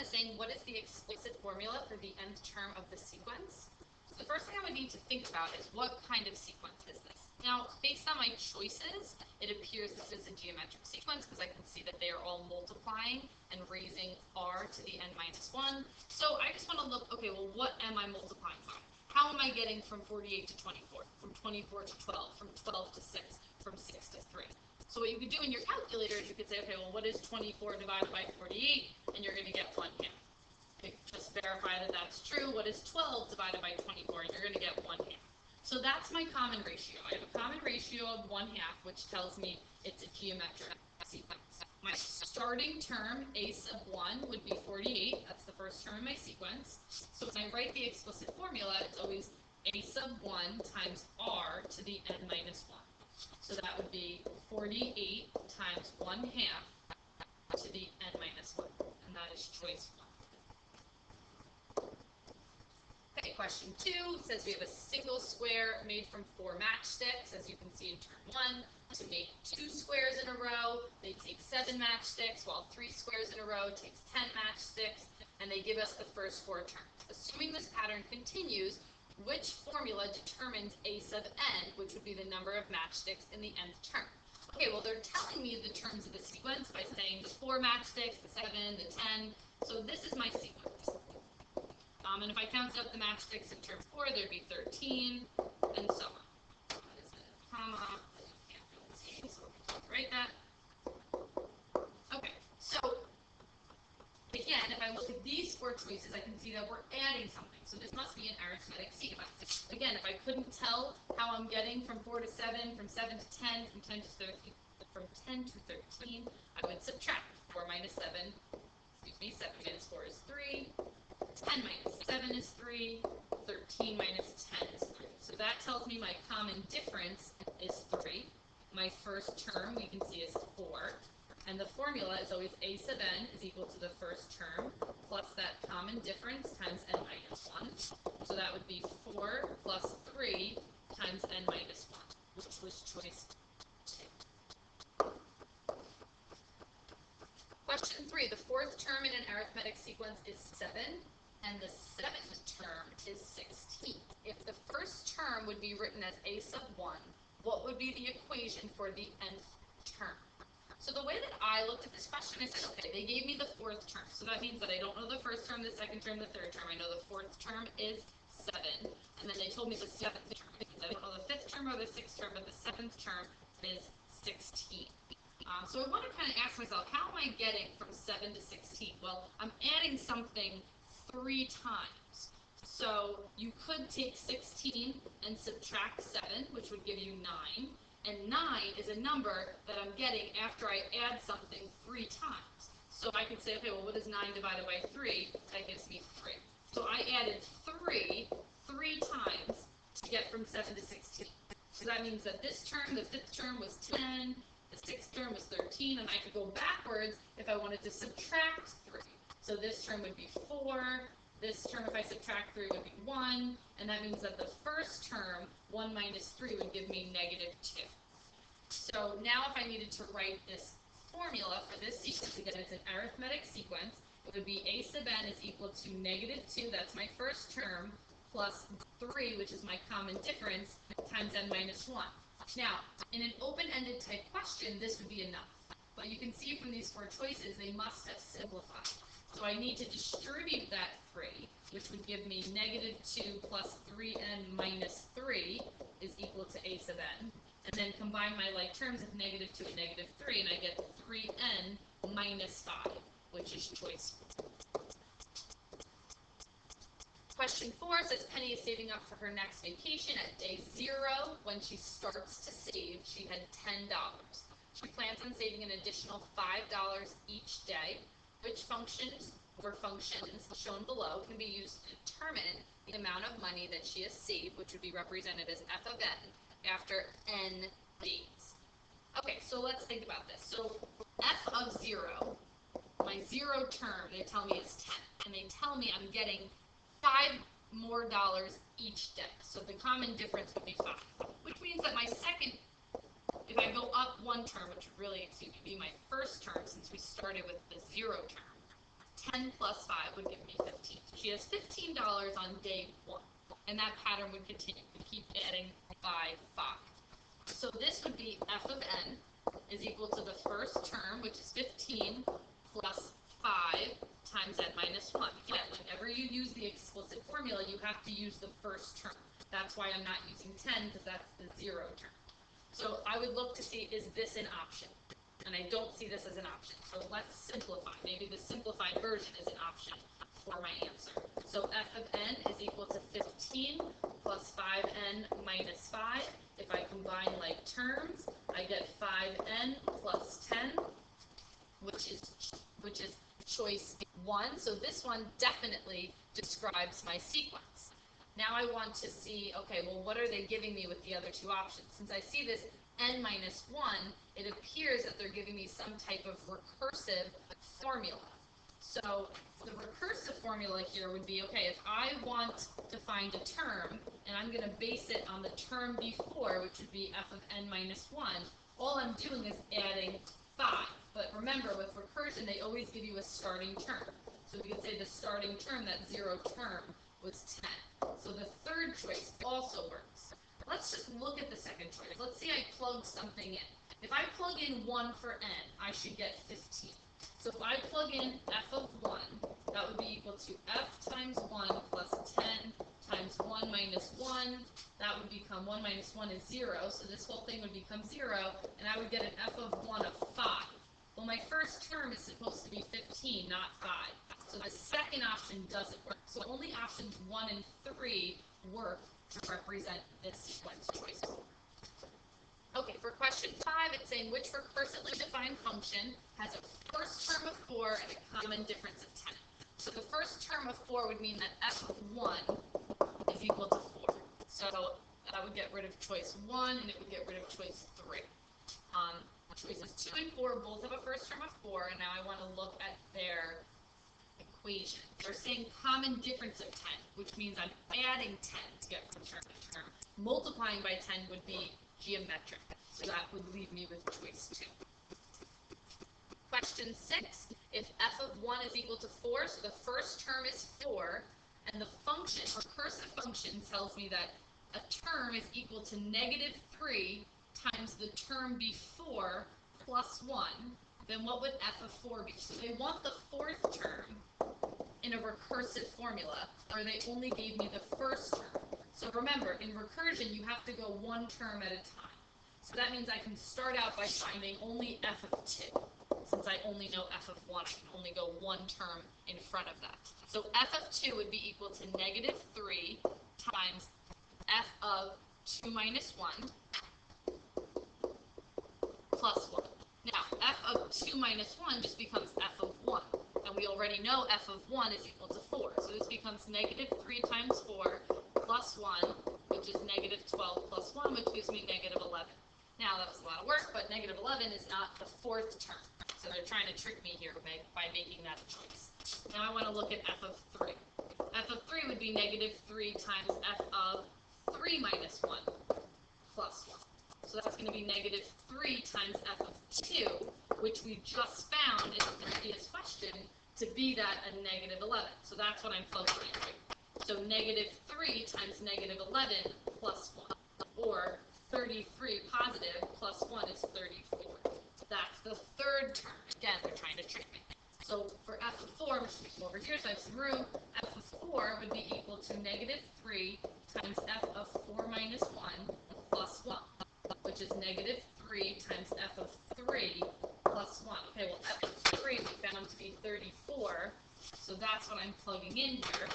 is saying, what is the explicit formula for the nth term of the sequence? So the first thing I would need to think about is what kind of sequence is this? Now, based on my choices, it appears this is a geometric sequence because I can see that they are all multiplying and raising r to the n minus 1. So I just want to look, okay, well, what am I multiplying by? How am I getting from 48 to 24, from 24 to 12, from 12 to 6, from 6 to 3? So what you could do in your calculator is you could say, okay, well, what is 24 divided by 48? And you're going to get 1 half. Just verify that that's true. What is 12 divided by 24? And you're going to get 1 half. So that's my common ratio. I have a common ratio of 1 half, which tells me it's a geometric sequence. My starting term, a sub 1, would be 48. That's the first term in my sequence. So when I write the explicit formula, it's always a sub 1 times r to the n minus 1. So that would be 48 times 1 half to the n minus 1. And that is choice 1. Okay, question 2 says we have a single square made from 4 matchsticks, as you can see in term 1. To make 2 squares in a row, they take 7 matchsticks, while 3 squares in a row takes 10 matchsticks, and they give us the first 4 terms. Assuming this pattern continues, which formula determines a sub n, which would be the number of matchsticks in the nth term? Okay, well, they're telling me the terms of the sequence by saying the 4 matchsticks, the 7, the 10. So this is my sequence. And if I counted up the matchsticks in term 4, there'd be 13, and so on. That is a comma. You can't really see, so we'll write that. Okay, so again, if I look at these 4 choices, I can see that we're adding something. So this must be an arithmetic sequence. Again, if I couldn't tell how I'm getting from 4 to 7, from 7 to 10, from 10 to 13, from 10 to 13, I would subtract 4 minus 7. 7 minus 4 is 3. 10 minus 7 is 3. 13 minus 10 is 3. So that tells me my common difference is 3. My first term, we can see, is 4. And the formula is always a sub n is equal to the first term plus that common difference times n minus 1. So that would be 4 plus 3 times n minus 1, which was choice 2. Question 3. The fourth term in an arithmetic sequence is 7, and the seventh term is 16. If the first term would be written as a sub 1, what would be the equation for the nth term? So the way that I looked at this question is, okay, they gave me the fourth term. So that means that I don't know the first term, the second term, the third term. I know the fourth term is 7. And then they told me the seventh term. I don't know the fifth term or the sixth term, but the seventh term is 16. So I want to kind of ask myself, how am I getting from 7 to 16? Well, I'm adding something 3 times. So you could take 16 and subtract 7, which would give you 9. And 9 is a number that I'm getting after I add something 3 times. So I could say, okay, well, what is 9 divided by 3? That gives me 3. So I added 3 times to get from 7 to 16. So that means that this term, the fifth term, was 10, the sixth term was 13, and I could go backwards if I wanted to subtract 3. So this term would be 4. This term, if I subtract 3, would be 1, and that means that the first term, 1 minus 3, would give me negative 2. So now if I needed to write this formula for this sequence, again, it's an arithmetic sequence, it would be a sub n is equal to negative 2, that's my first term, plus 3, which is my common difference, times n minus 1. Now, in an open-ended type question, this would be enough. But you can see from these 4 choices, they must have simplified. So I need to distribute that 3, which would give me negative 2 plus 3n minus 3 is equal to a sub n. And then combine my like terms of negative 2 and negative 3, and I get 3n minus 5, which is choice 4. Question 4 says Penny is saving up for her next vacation. At day 0, when she starts to save, she had $10. She plans on saving an additional $5 each day. Which functions or functions shown below can be used to determine the amount of money that she has saved, which would be represented as f of n, after n days. Okay, so let's think about this. So f of 0, my 0 term, they tell me is 10, and they tell me I'm getting $5 more each day. So the common difference would be 5, which means that my second, if I go up 1 term, which would really, be my first term since we started with the 0 term, 10 plus 5 would give me 15. So she has $15 on day 1. And that pattern would continue. We keep adding by 5. So this would be f of n is equal to the first term, which is 15, plus 5 times n minus 1. Again, whenever you use the explicit formula, you have to use the first term. That's why I'm not using 10, because that's the 0 term. So I would look to see, is this an option? And I don't see this as an option. So let's simplify. Maybe the simplified version is an option for my answer. So f of n is equal to 15 plus 5n minus 5. If I combine like terms, I get 5n plus 10, which is choice 1. So this one definitely describes my sequence. Now I want to see, okay, well, what are they giving me with the other two options? Since I see this n minus 1, it appears that they're giving me some type of recursive formula. So the recursive formula here would be, okay, if I want to find a term, and I'm going to base it on the term before, which would be f of n minus 1, all I'm doing is adding 5. But remember, with recursion, they always give you a starting term. So we could say the starting term, that 0 term, was 10. So the third choice also works. Let's just look at the second choice. Let's say I plug something in. If I plug in 1 for n, I should get 15. So if I plug in f of 1, that would be equal to f times 1 plus 10 times 1 minus 1. That would become 1 minus 1 is 0, so this whole thing would become 0, and I would get an f of 1 of 5. Well, my first term is supposed to be 15, not 5. So the second option doesn't work. So only options 1 and 3 work to represent this sequence choice. Okay, for question 5, it's saying which recursively defined function has a first term of 4 and a common difference of 10. So the first term of 4 would mean that f of 1 is equal to 4. So that would get rid of choice 1, and it would get rid of choice 3. Choices 2 and 4 both have a first term of 4, and now I want to look at their equation. They're saying common difference of 10, which means I'm adding 10 to get from term to term. Multiplying by 10 would be geometric, so that would leave me with choice 2. Question 6, if f of 1 is equal to 4, so the first term is 4, and the function, recursive function, tells me that a term is equal to negative 3 times the term before plus 1, then what would f of 4 be? So they want the fourth term in a recursive formula, or they only gave me the first term. So remember, in recursion, you have to go one term at a time. So that means I can start out by finding only f of 2. Since I only know f of 1, I can only go one term in front of that. So f of 2 would be equal to negative 3 times f of 2 minus 1 plus 1. Now, f of 2 minus 1 just becomes f of 1. And we already know f of 1 is equal to 4. So this becomes negative 3 times 4 plus 1, which is negative 12 plus 1, which gives me negative 11. Now, that was a lot of work, but negative 11 is not the fourth term. So they're trying to trick me here by making that a choice. Now I want to look at f of 3. f of 3 would be negative 3 times f of 3 minus 1 plus 1. So that's going to be negative 3 times f of 2, which we just found in the previous question to be that a negative 11. So that's what I'm plugging into. So negative 3 times negative 11 plus 1, or 33 positive plus 1 is 34. That's the third term. Again, they're trying to trick me. So for f of 4, which is over here, so I have some room, f of 4 would be equal to negative 3 times f of 4 minus 1 plus 1, which is negative 3 times f of 3 plus 1. Okay, well, f of 3 we found to be 34, so that's what I'm plugging in here.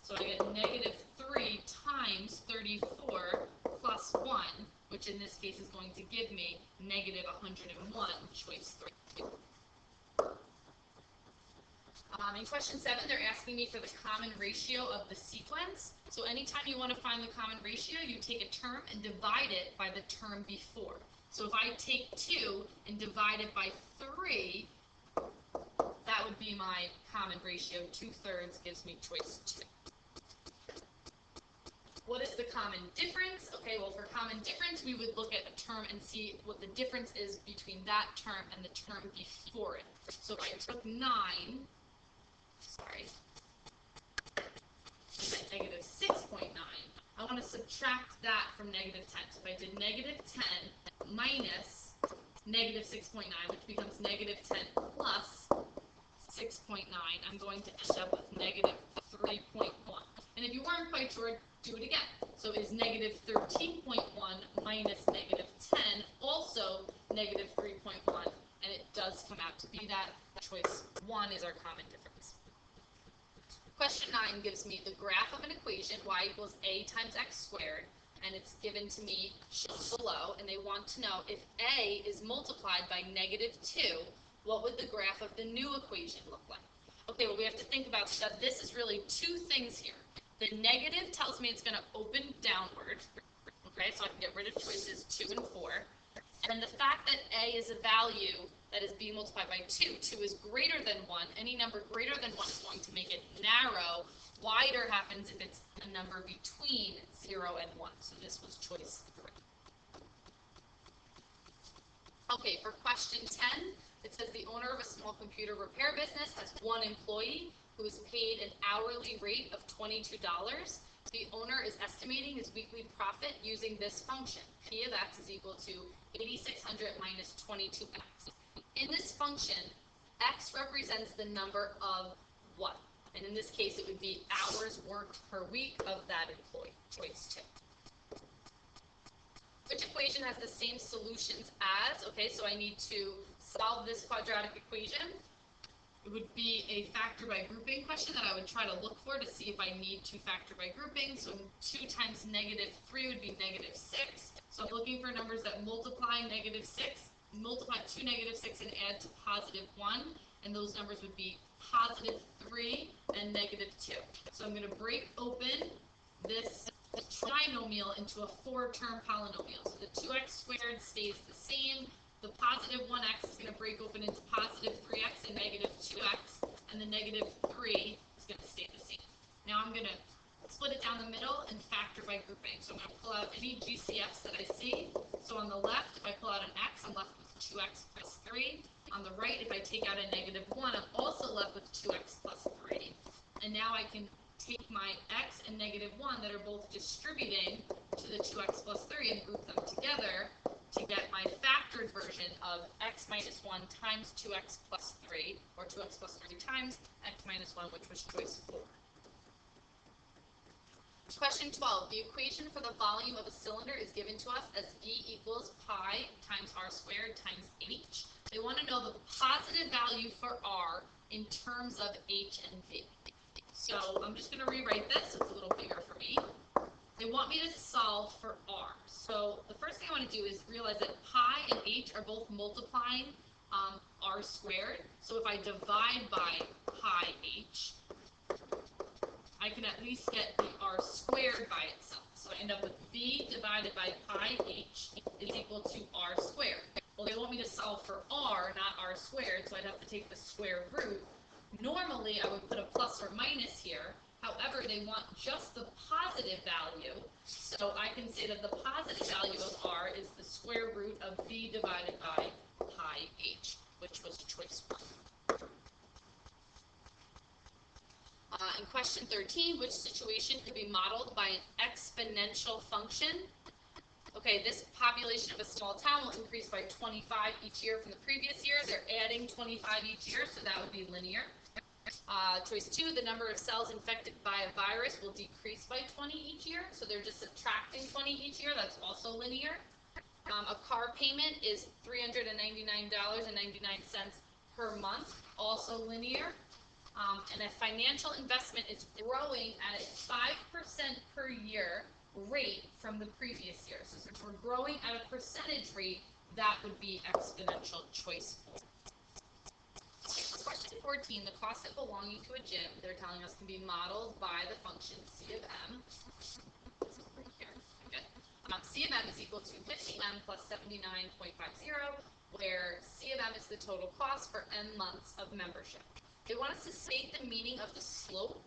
So I get negative 3 times 34 plus 1, which in this case is going to give me negative 101, choice 3. In question 7, they're asking me for the common ratio of the sequence. So anytime you want to find the common ratio, you take a term and divide it by the term before. So if I take 2 and divide it by 3, that would be my common ratio. 2/3 gives me choice 2. What is the common difference? Okay, well, for common difference, we would look at a term and see what the difference is between that term and the term before it. So if I took 9 sorry, negative 6.9. I want to subtract that from negative 10. So if I did negative 10 minus negative 6.9, which becomes negative 10 plus 6.9, I'm going to end up with negative 3.1. And if you weren't quite sure, do it again. So is negative 13.1 minus negative 10 also negative 3.1? And it does come out to be that. Choice 1 is our common difference. Question 9 gives me the graph of an equation, y equals a times x squared, and it's given to me below, and they want to know if a is multiplied by negative 2, what would the graph of the new equation look like? Okay, well, we have to think about that. This is really two things here. The negative tells me it's going to open downward, okay, so I can get rid of choices 2 and 4. And the fact that a is a value that is being multiplied by 2, 2 is greater than 1. Any number greater than 1 is going to make it narrow. Wider happens if it's a number between 0 and 1. So this was choice 3. Okay, for question 10, it says the owner of a small computer repair business has one employee who is paid an hourly rate of $22. The owner is estimating his weekly profit using this function. P of x is equal to 8,600 minus 22x. In this function, x represents the number of what? And in this case, it would be hours worked per week of that employee. Choice 2. Which equation has the same solutions as? Okay, so I need to solve this quadratic equation. It would be a factor by grouping question that I would try to look for to see if I need to factor by grouping. So 2 times negative 3 would be negative 6. So I'm looking for numbers that multiply negative 6, multiply 2 negative 6 and add to positive 1. And those numbers would be positive 3 and negative 2. So I'm going to break open this trinomial into a 4-term polynomial. So the 2x squared stays the same. The positive 1x is going to break open into positive 3x and negative 2x, and the negative 3 is going to stay the same. Now I'm going to split it down the middle and factor by grouping. So I'm going to pull out any GCFs that I see. So on the left, if I pull out an x, I'm left with 2x plus 3. On the right, if I take out a negative 1, I'm also left with 2x plus 3. And now I can take my x and negative 1 that are both distributing to the 2x plus 3 and group them together to get my factored version of x minus 1 times 2x plus 3, or 2x plus 3 times x minus 1, which was choice 4. Question 12. The equation for the volume of a cylinder is given to us as V equals pi times r squared times h. They want to know the positive value for r in terms of h and v. So I'm just going to rewrite this. It's a little bigger for me. They want me to solve for r. So the first thing I want to do is realize that pi and h are both multiplying r squared. So if I divide by pi h, I can at least get the r squared by itself. So I end up with v divided by pi h is equal to r squared. Well, they want me to solve for r, not r squared, so I'd have to take the square root. Normally, I would put a plus or minus here. However, they want just the positive value. So I can say that the positive value of r is the square root of v divided by pi h, which was choice 1. In question 13, which situation could be modeled by an exponential function? Okay, this population of a small town will increase by 25 each year from the previous year. They're adding 25 each year, so that would be linear. Choice 2, the number of cells infected by a virus will decrease by 20 each year, so they're just subtracting 20 each year. That's also linear. A car payment is $399.99 per month, also linear. And a financial investment is growing at a 5% per year rate from the previous year. So since we're growing at a percentage rate, that would be exponential. Choice 4. Question 14, the cost of belonging to a gym, they're telling us, can be modeled by the function C of M. Here. Good. C of M is equal to 50M plus 79.50, where C of M is the total cost for n months of membership. They want us to state the meaning of the slope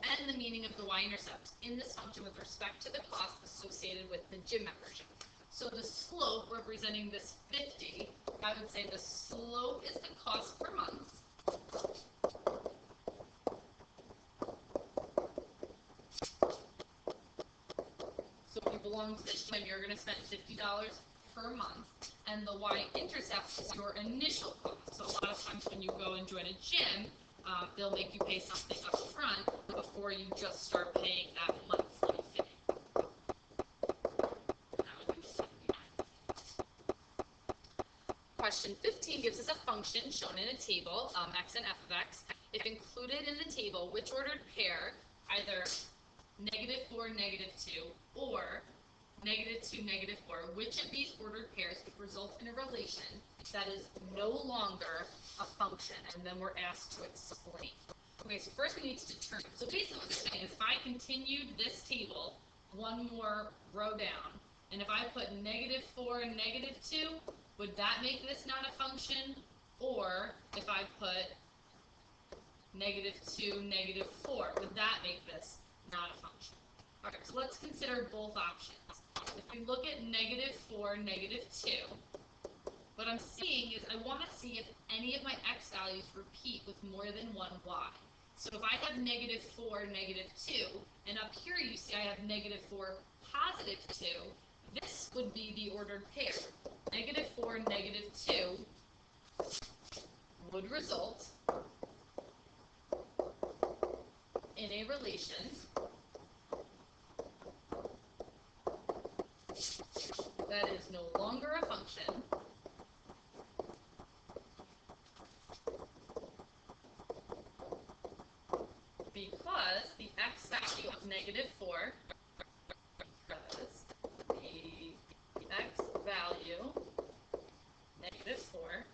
and the meaning of the y-intercept in this function with respect to the cost associated with the gym membership. So the slope, representing this 50, I would say the slope is the cost per month. long position when you're going to spend $50 per month, and the y-intercept is your initial cost. So a lot of times when you go and join a gym, they'll make you pay something up front before you just start paying that monthly fee. Question 15 gives us a function shown in a table, x and f of x. If included in the table, which ordered pair, either -4, -2, or -2, -4, which of these ordered pairs would result in a relation that is no longer a function? And then we're asked to explain. Okay, so first we need to determine. So basically what we're saying is if I continued this table one more row down, and if I put -4 and -2, would that make this not a function? Or if I put -2, -4, would that make this not a function? Alright, so let's consider both options. If we look at -4, -2, what I'm seeing is I want to see if any of my x values repeat with more than one y. So if I have -4, -2, and up here you see I have -4, +2, this would be the ordered pair. -4, -2 would result in a relation that is no longer a function because the x value of -4, because the x value -4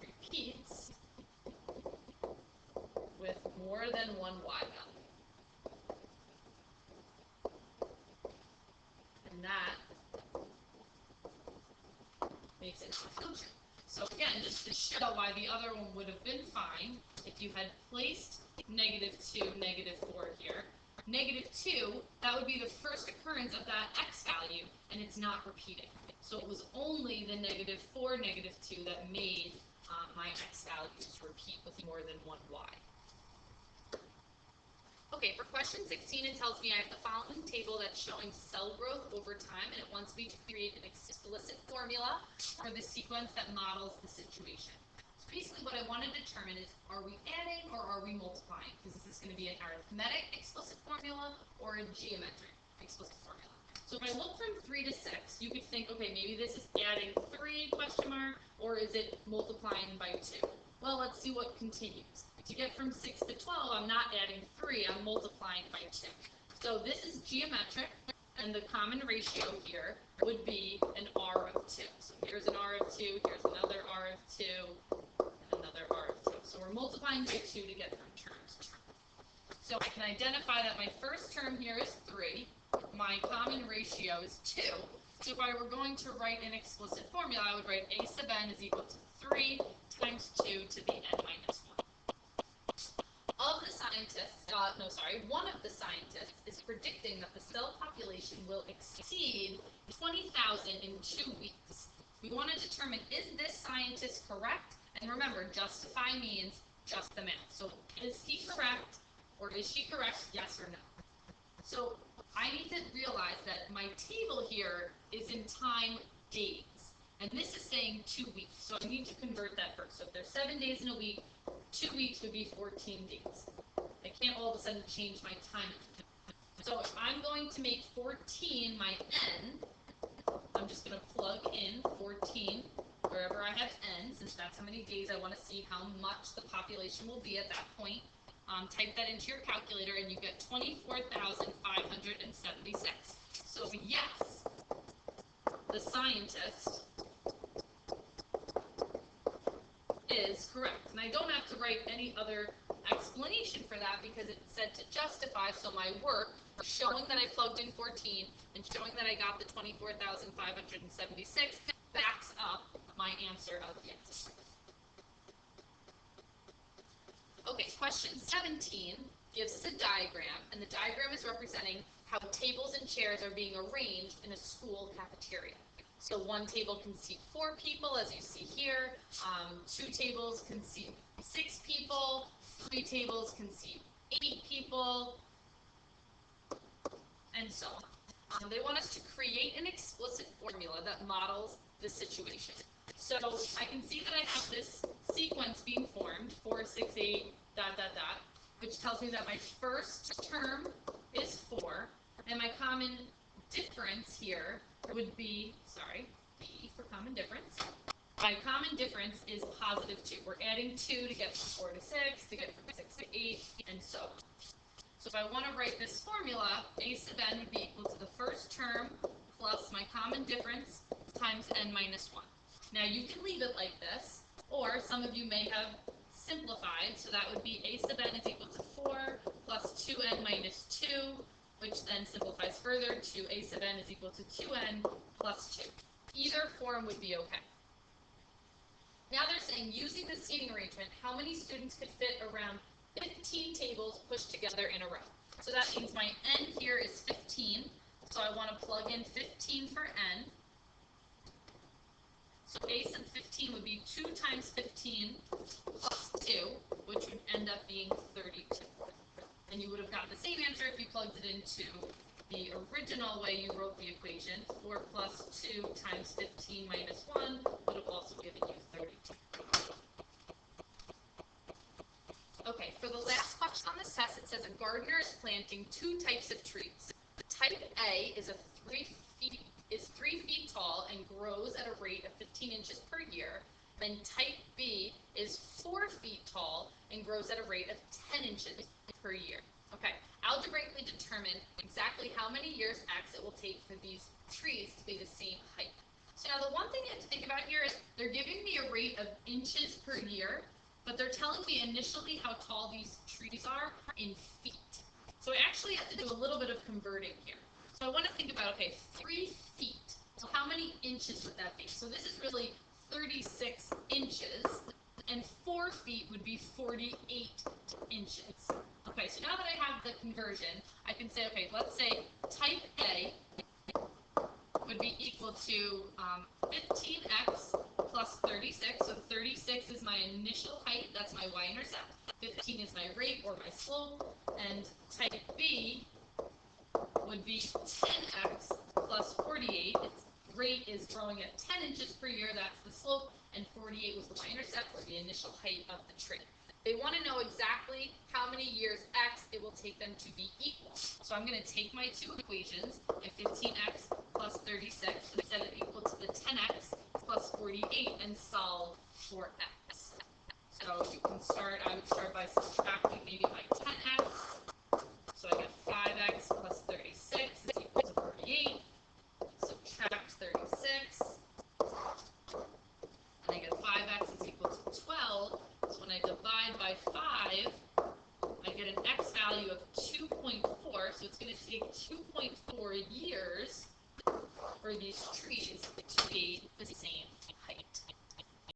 repeats with more than one y value. And that makes it a function. So again, just to show why the other one would have been fine, if you had placed -2, -4 here, -2, that would be the first occurrence of that x value, and it's not repeating. So it was only the -4, -2 that made my x values repeat with more than one y. Okay, for question 16, it tells me I have the following table that's showing cell growth over time, and it wants me to create an explicit formula for the sequence that models the situation. So basically what I want to determine is, are we adding or are we multiplying? Because this is going to be an arithmetic explicit formula or a geometric explicit formula. So if I look from 3 to 6, you could think, okay, maybe this is adding 3, or is it multiplying by 2? Well, let's see what continues. To get from 6 to 12, I'm not adding 3, I'm multiplying by 2. So this is geometric, and the common ratio here would be an R of 2. So here's an R of 2, here's another R of 2, and another R of 2. So we're multiplying by 2 to get from terms to term. So I can identify that my first term here is 3, my common ratio is 2. So if I were going to write an explicit formula, I would write a sub n is equal to 3 times 2 to the n minus 1. One of the scientists is predicting that the cell population will exceed 20,000 in 2 weeks. We want to determine, is this scientist correct? And remember, justify means just the math. So is he correct, or is she correct, yes or no? So I need to realize that my table here is in time days. And this is saying 2 weeks. So I need to convert that first. So if there's 7 days in a week, 2 weeks would be 14 days. I can't all of a sudden change my time. So if I'm going to make 14 my n, I'm just going to plug in 14 wherever I have n, since that's how many days I want to see how much the population will be at that point. Type that into your calculator and you get 24,576. So yes, the scientist is correct. And I don't have to write any other explanation for that because it said to justify, so my work showing that I plugged in 14 and showing that I got the 24,576 backs up my answer of yes. Okay, question 17 gives us a diagram, and the diagram is representing how tables and chairs are being arranged in a school cafeteria. So one table can seat 4 people, as you see here. 2 tables can seat 6 people. 3 tables can seat 8 people, and so on. They want us to create an explicit formula that models the situation. So I can see that I have this sequence being formed, 4, 6, 8, ... which tells me that my first term is 4, and my common difference here would be, B for common difference. My common difference is positive 2. We're adding 2 to get from 4 to 6, to get from 6 to 8, and so on. So if I want to write this formula, a sub n would be equal to the first term plus my common difference times n minus 1. Now you can leave it like this, or some of you may have simplified, so that would be a sub n is equal to 4 plus 2n minus 2, which then simplifies further to a sub n is equal to 2n plus 2. Either form would be okay. Now they're saying, using the seating arrangement, how many students could fit around 15 tables pushed together in a row? So that means my n here is 15, so I want to plug in 15 for n. So a sub 15 would be 2 times 15 plus 2, which would end up being 32. And you would have gotten the same answer if you plugged it into the original way you wrote the equation. 4 plus 2 times 15 minus 1 would have also given you 32. Okay, for the last question on this test, it says a gardener is planting 2 types of trees. Type A is 3 feet tall and grows at a rate of 15 inches per year. Then type B is 4 feet tall and grows at a rate of 10 inches per year. Okay, algebraically determine exactly how many years X it will take for these trees to be the same height. So now the one thing you have to think about here is they're giving me a rate of inches per year, but they're telling me initially how tall these trees are in feet. So I actually have to do a little bit of converting here. So I want to think about, okay, 3 feet. So how many inches would that be? So this is really 36 inches, and 4 feet would be 48 inches. Okay, so now that I have the conversion, I can say, okay, let's say type A would be equal to 15x plus 36. So 36 is my initial height, that's my y-intercept. 15 is my rate or my slope, and type B would be 10x plus 48. Its rate is growing at 10 inches per year, that's the slope, and 48 was the y-intercept, or the initial height of the tree. They want to know exactly how many years X it will take them to be equal. So I'm going to take my 2 equations, my 15x plus 36, and set it equal to the 10x plus 48, and solve for X. So you can start, I would start by subtracting maybe my 10x. So I get 5x plus 36 is equal to 48. Subtract 36. And I get 5x is equal to 12. So when I divide by 5, I get an x value of 2.4. So it's going to take 2.4 years for these trees to be the same